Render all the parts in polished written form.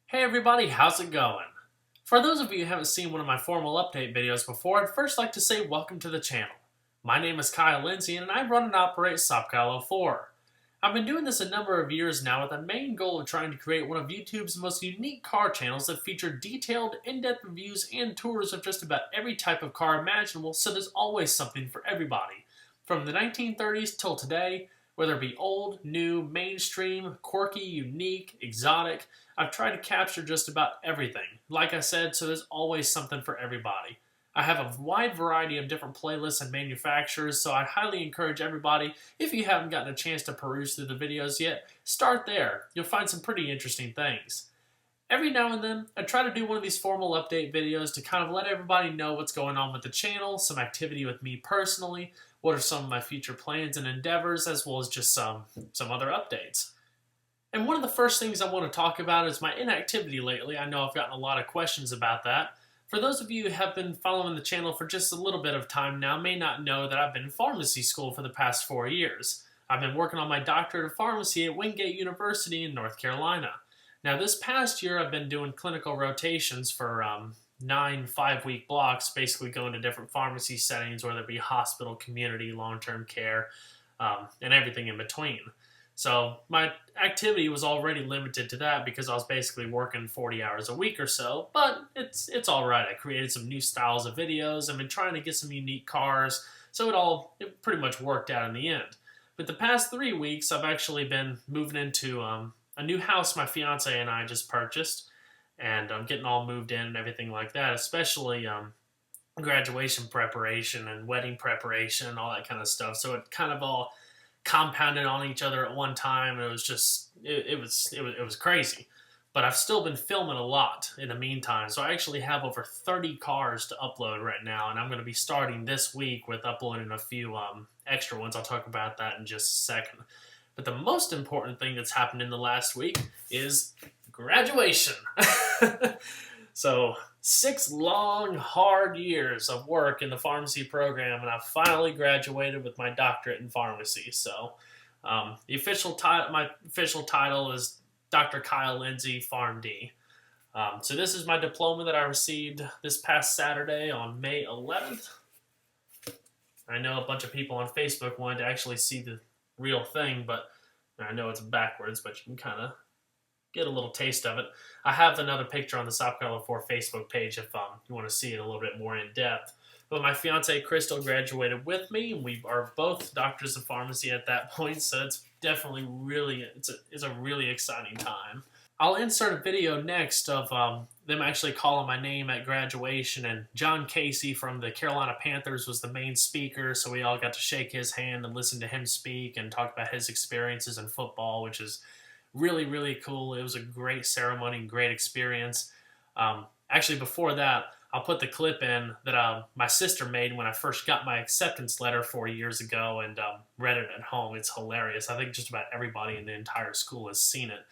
Hey everybody, how's it going? For those of you who haven't seen one of my formal update videos before, I'd first like to say welcome to the channel. My name is Kyle Lindsay and I run and operate Saabkyle04. I've been doing this a number of years now with the main goal of trying to create one of YouTube's most unique car channels that feature detailed, in-depth reviews and tours of just about every type of car imaginable, so there's always something for everybody. From the 1930s till today, whether it be old, new, mainstream, quirky, unique, exotic, I've tried to capture just about everything. Like I said, so there's always something for everybody. I have a wide variety of different playlists and manufacturers, so I'd highly encourage everybody, if you haven't gotten a chance to peruse through the videos yet, start there. You'll find some pretty interesting things. Every now and then, I try to do one of these formal update videos to kind of let everybody know what's going on with the channel, some activity with me personally, what are some of my future plans and endeavors, as well as just some other updates. And one of the first things I want to talk about is my inactivity lately. I know I've gotten a lot of questions about that. For those of you who have been following the channel for just a little bit of time now may not know that I've been in pharmacy school for the past 4 years. I've been working on my doctorate of pharmacy at Wingate University in North Carolina. Now this past year I've been doing clinical rotations for 9 5-week blocks, basically going to different pharmacy settings, whether it be hospital, community, long-term care, and everything in between. So my activity was already limited to that because I was basically working 40 hours a week or so, but it's all right. I created some new styles of videos. I've been trying to get some unique cars, so it pretty much worked out in the end. But the past 3 weeks, I've actually been moving into a new house my fiance and I just purchased, and I'm getting all moved in and everything like that, especially graduation preparation and wedding preparation and all that kind of stuff. So it kind of all compounded on each other at one time, and it was just it was crazy. But I've still been filming a lot in the meantime, so I actually have over 30 cars to upload right now, and I'm going to be starting this week with uploading a few extra ones. I'll talk about that in just a second. But the most important thing that's happened in the last week is graduation. So 6 long, hard years of work in the pharmacy program, and I finally graduated with my doctorate in pharmacy. So my official title is Dr. Kyle Lindsay, PharmD. So this is my diploma that I received this past Saturday on May 11th. I know a bunch of people on Facebook wanted to actually see the real thing, but I know it's backwards, but you can kind of get a little taste of it. I have another picture on the Saabkyle04 Facebook page if you want to see it a little bit more in depth. But my fiance Crystal graduated with me, and we are both doctors of pharmacy at that point, so it's definitely it's a really exciting time. I'll insert a video next of them actually calling my name at graduation, and John Casey from the Carolina Panthers was the main speaker, so we all got to shake his hand and listen to him speak and talk about his experiences in football, which is really, really cool. It was a great ceremony, great experience. Actually, before that, I'll put the clip in that my sister made when I first got my acceptance letter 4 years ago and read it at home. It's hilarious. I think just about everybody in the entire school has seen it.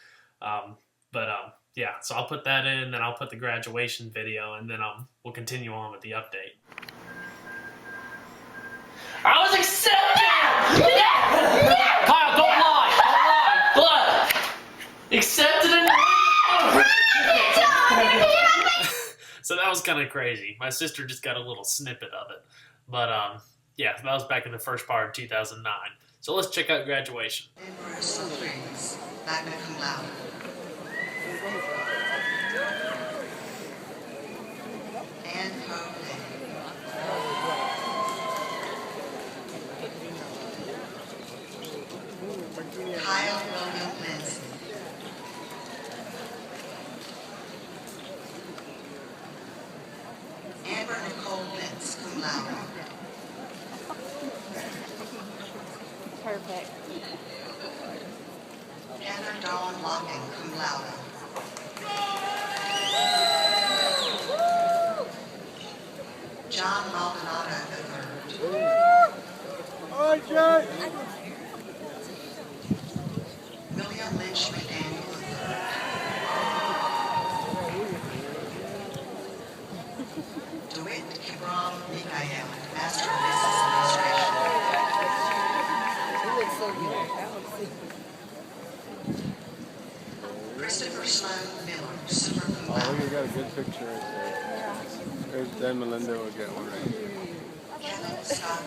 Yeah, so I'll put that in, then I'll put the graduation video, and then we'll continue on with the update. I was accepted! Yeah! Kyle, don't lie! Don't lie! What? Accepted in So that was kind of crazy. My sister just got a little snippet of it. But yeah, that was back in the first part of 2009. So let's check out graduation. Magna cum laude. And Kyle William Lindsay. Amber Nicole Vince, cum laude. Perfect. Heather Dawn Locking, cum Miller, summa cum Oh, look, you laude. got a good picture right there. There's then Melinda will get one right here. Kevin Scott,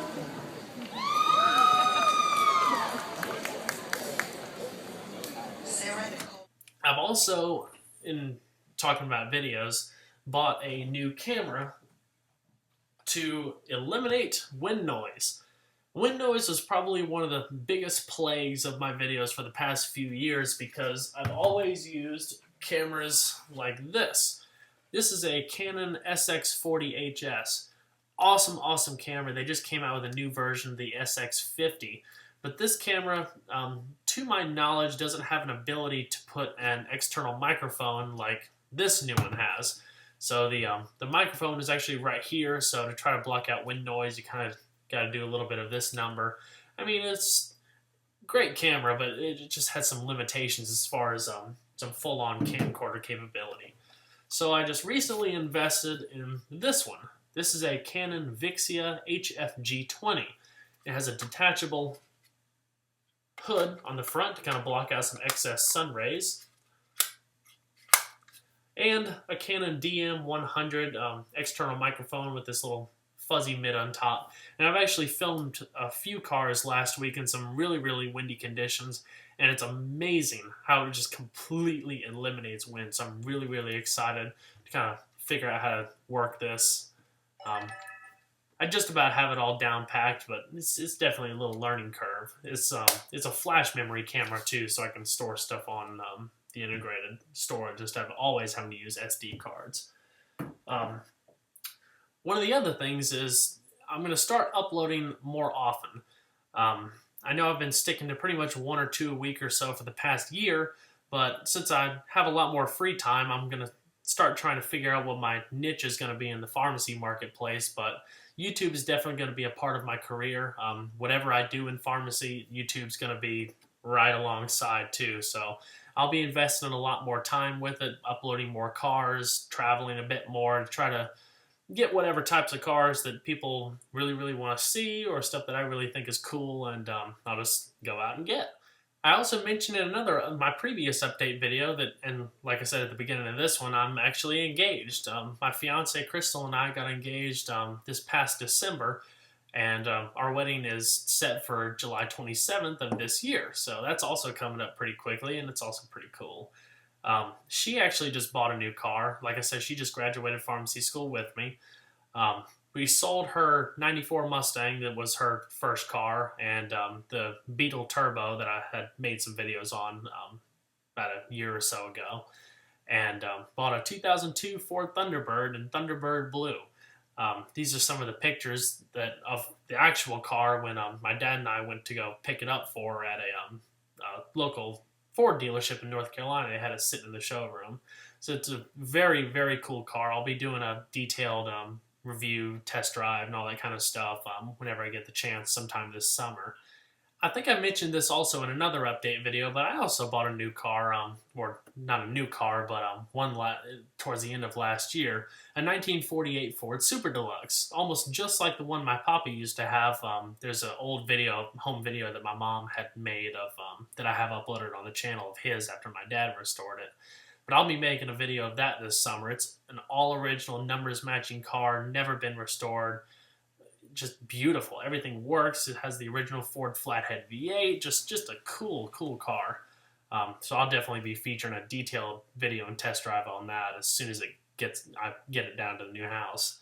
Sarah Nicole. I've also, in talking about videos, bought a new camera to eliminate wind noise. Wind noise was probably one of the biggest plagues of my videos for the past few years because I've always used cameras like this. This is a Canon SX40HS. Awesome, awesome camera. They just came out with a new version, the SX50. But this camera, to my knowledge, doesn't have an ability to put an external microphone like this new one has. So the microphone is actually right here. So to try to block out wind noise, you kind of got to do a little bit of this number. I mean, it's a great camera, but it just has some limitations as far as some full-on camcorder capability. So I just recently invested in this one. This is a Canon Vixia HFG20. It has a detachable hood on the front to kind of block out some excess sun rays, and a Canon DM100 external microphone with this little fuzzy mid on top. And I've actually filmed a few cars last week in some really, really windy conditions, and it's amazing how it just completely eliminates wind. So I'm really, really excited to kind of figure out how to work this. I just about have it all down packed, but it's definitely a little learning curve. It's a flash memory camera too, so I can store stuff on the integrated storage instead of always having to use SD cards. One of the other things is I'm going to start uploading more often. I know I've been sticking to pretty much 1 or 2 a week or so for the past year, but since I have a lot more free time, I'm going to start trying to figure out what my niche is going to be in the pharmacy marketplace. But YouTube is definitely going to be a part of my career. Whatever I do in pharmacy, YouTube's going to be right alongside too. So I'll be investing a lot more time with it, uploading more cars, traveling a bit more to try to get whatever types of cars that people really, really want to see or stuff that I really think is cool, and I'll just go out and get. I also mentioned in my previous update video that, and like I said at the beginning of this one, I'm actually engaged. My fiance Crystal and I got engaged this past December, and our wedding is set for July 27th of this year. So that's also coming up pretty quickly, and it's also pretty cool. She actually just bought a new car. Like I said, she just graduated pharmacy school with me. We sold her 94 Mustang that was her first car, and the Beetle Turbo that I had made some videos on about a year or so ago, and bought a 2002 Ford Thunderbird in Thunderbird Blue. These are some of the pictures of the actual car when my dad and I went to go pick it up for at a local Ford dealership in North Carolina. They had it sitting in the showroom. So it's a very, very cool car. I'll be doing a detailed review, test drive, and all that kind of stuff whenever I get the chance sometime this summer. I think I mentioned this also in another update video, but I also bought a new car, or not a new car, but towards the end of last year, a 1948 Ford Super Deluxe, almost just like the one my papa used to have. There's an old home video that my mom had made of that I have uploaded on the channel of his after my dad restored it. But I'll be making a video of that this summer. It's an all-original, numbers-matching car, never been restored. Just beautiful. Everything works. It has the original Ford Flathead V8. Just a cool car. So I'll definitely be featuring a detailed video and test drive on that as soon as I get it down to the new house.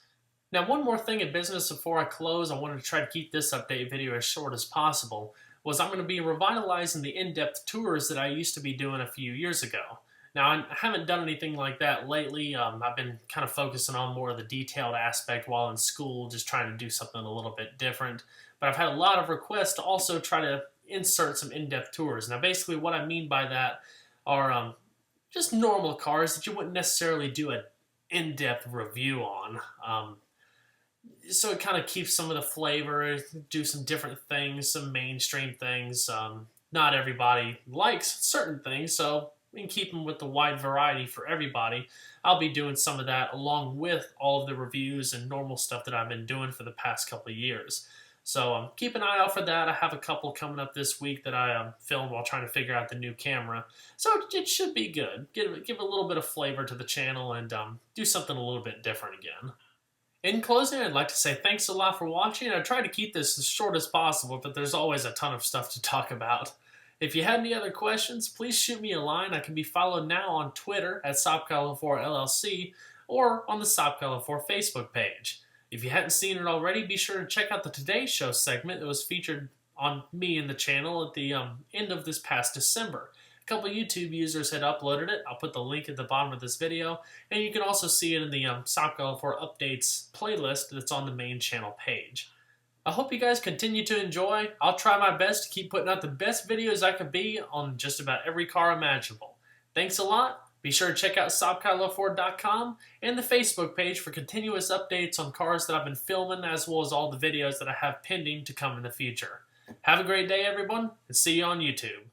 Now, one more thing in business before I close, I wanted to try to keep this update video as short as possible, was I'm going to be revitalizing the in-depth tours that I used to be doing a few years ago. Now, I haven't done anything like that lately. I've been kind of focusing on more of the detailed aspect while in school, just trying to do something a little bit different. But I've had a lot of requests to also try to insert some in-depth tours. Now, basically what I mean by that are just normal cars that you wouldn't necessarily do an in-depth review on. So it kind of keeps some of the flavor, do some different things, some mainstream things. Not everybody likes certain things, so in keeping with the wide variety for everybody, I'll be doing some of that along with all of the reviews and normal stuff that I've been doing for the past couple of years. So keep an eye out for that. I have a couple coming up this week that I filmed while trying to figure out the new camera. So it should be good. Give a little bit of flavor to the channel and do something a little bit different again. In closing, I'd like to say thanks a lot for watching. I try to keep this as short as possible, but there's always a ton of stuff to talk about. If you had any other questions, please shoot me a line. I can be followed now on Twitter at Saabkyle04 LLC or on the Saabkyle04 Facebook page. If you hadn't seen it already, be sure to check out the Today Show segment that was featured on me and the channel at the end of this past December. A couple YouTube users had uploaded it. I'll put the link at the bottom of this video, and you can also see it in the Saabkyle04 Updates playlist that's on the main channel page. I hope you guys continue to enjoy. I'll try my best to keep putting out the best videos I can be on just about every car imaginable. Thanks a lot. Be sure to check out Saabkyle04.com and the Facebook page for continuous updates on cars that I've been filming, as well as all the videos that I have pending to come in the future. Have a great day, everyone, and see you on YouTube.